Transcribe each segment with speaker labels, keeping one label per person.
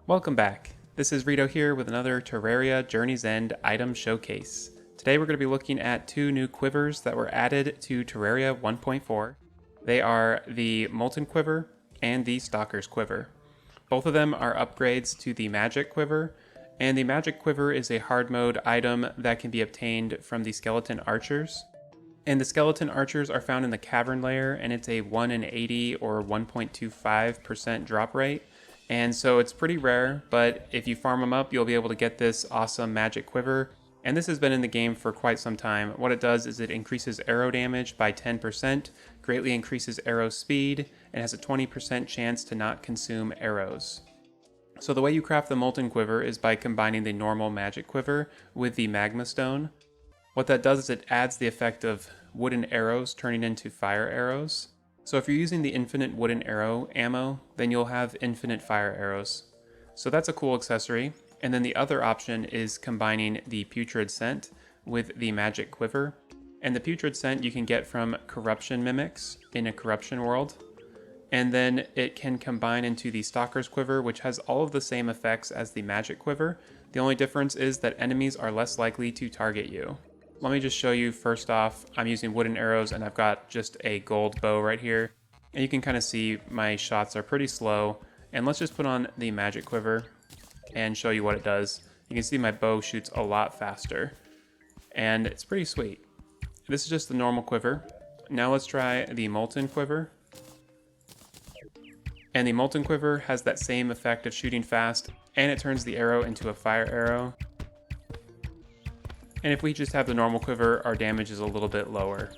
Speaker 1: Welcome back. This is Rito here with another Terraria Journey's End item showcase. Today we're going to be looking at two new quivers that were added to Terraria 1.4. They are the Molten Quiver and the Stalker's Quiver. Both of them are upgrades to the Magic Quiver, and the Magic Quiver is a hard mode item that can be obtained from the Skeleton Archers. And the Skeleton Archers are found in the Cavern layer, and it's a 1 in 80 or 1.25% drop rate. And so it's pretty rare, but if you farm them up, you'll be able to get this awesome Magic Quiver. And this has been in the game for quite some time. What it does is it increases arrow damage by 10%, greatly increases arrow speed, and has a 20% chance to not consume arrows. So the way you craft the Molten Quiver is by combining the normal Magic Quiver with the Magma Stone. What that does is it adds the effect of wooden arrows turning into fire arrows. So if you're using the infinite wooden arrow ammo, then you'll have infinite fire arrows. So that's a cool accessory. And then the other option is combining the Putrid Scent with the Magic Quiver. And the Putrid Scent you can get from corruption mimics in a corruption world. And then it can combine into the Stalker's Quiver, which has all of the same effects as the Magic Quiver. The only difference is that enemies are less likely to target you. Let me just show you. First off, I'm using wooden arrows and I've got just a gold bow right here. And you can kind of see my shots are pretty slow. And let's just put on the Magic Quiver and show you what it does. You can see my bow shoots a lot faster. And it's pretty sweet. This is just the normal quiver. Now let's try the Molten Quiver. And the Molten Quiver has that same effect of shooting fast, and it turns the arrow into a fire arrow. And if we just have the normal quiver, our damage is a little bit lower.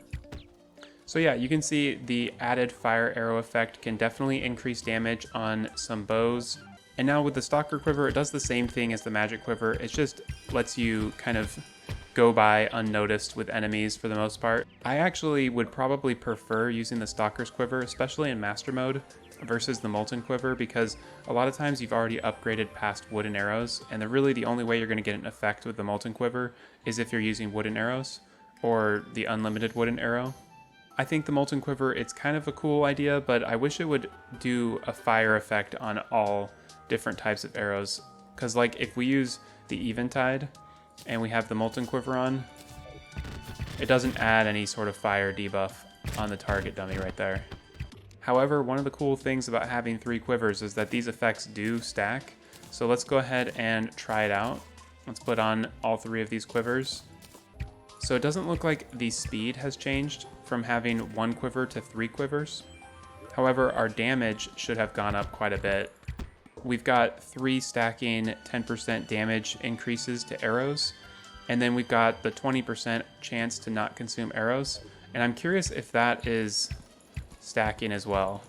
Speaker 1: So yeah, you can see the added fire arrow effect can definitely increase damage on some bows. And now with the Stalker Quiver, it does the same thing as the Magic Quiver. It just lets you kind of go by unnoticed with enemies for the most part. I actually would probably prefer using the Stalker's Quiver, especially in Master Mode, versus the Molten Quiver, because a lot of times you've already upgraded past wooden arrows, and really the only way you're going to get an effect with the Molten Quiver is if you're using wooden arrows, or the unlimited wooden arrow. I think the Molten Quiver, it's kind of a cool idea, but I wish it would do a fire effect on all different types of arrows, because like if we use the Eventide and we have the Molten Quiver on, it doesn't add any sort of fire debuff on the target dummy right there. However, one of the cool things about having 3 quivers is that these effects do stack. So let's go ahead and try it out. Let's put on all 3 of these quivers. So it doesn't look like the speed has changed from having 1 quiver to 3 quivers. However, our damage should have gone up quite a bit. We've got 3 stacking 10% damage increases to arrows, and then we've got the 20% chance to not consume arrows. And I'm curious if that is stacking as well.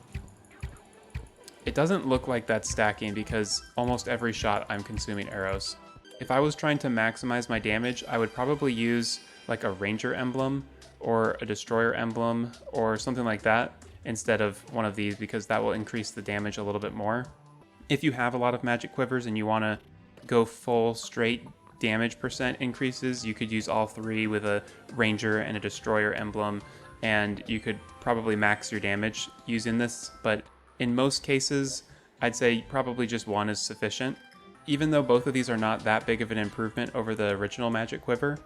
Speaker 1: It doesn't look like that's stacking because almost every shot I'm consuming arrows. If I was trying to maximize my damage, I would probably use like a ranger emblem or a destroyer emblem or something like that instead of one of these, because that will increase the damage a little bit more. If you have a lot of Magic Quivers and you want to go full straight damage percent increases, you could use all 3 with a ranger and a destroyer emblem, and you could probably max your damage using this, but in most cases, I'd say probably just 1 is sufficient. Even though both of these are not that big of an improvement over the original Magic Quiver,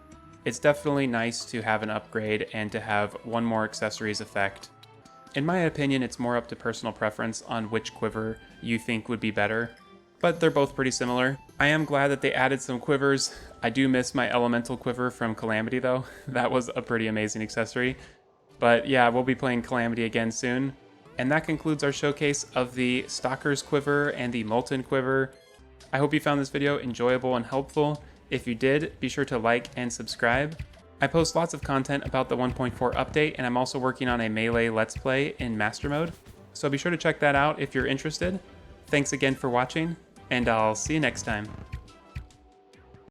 Speaker 1: it's definitely nice to have an upgrade and to have 1 more accessories effect. In my opinion, it's more up to personal preference on which quiver you think would be better, but they're both pretty similar. I am glad that they added some quivers. I do miss my Elemental Quiver from Calamity though. That was a pretty amazing accessory. But yeah, we'll be playing Calamity again soon. And that concludes our showcase of the Stalker's Quiver and the Molten Quiver. I hope you found this video enjoyable and helpful. If you did, be sure to like and subscribe. I post lots of content about the 1.4 update, and I'm also working on a Melee Let's Play in Master Mode. So be sure to check that out if you're interested. Thanks again for watching, and I'll see you next time.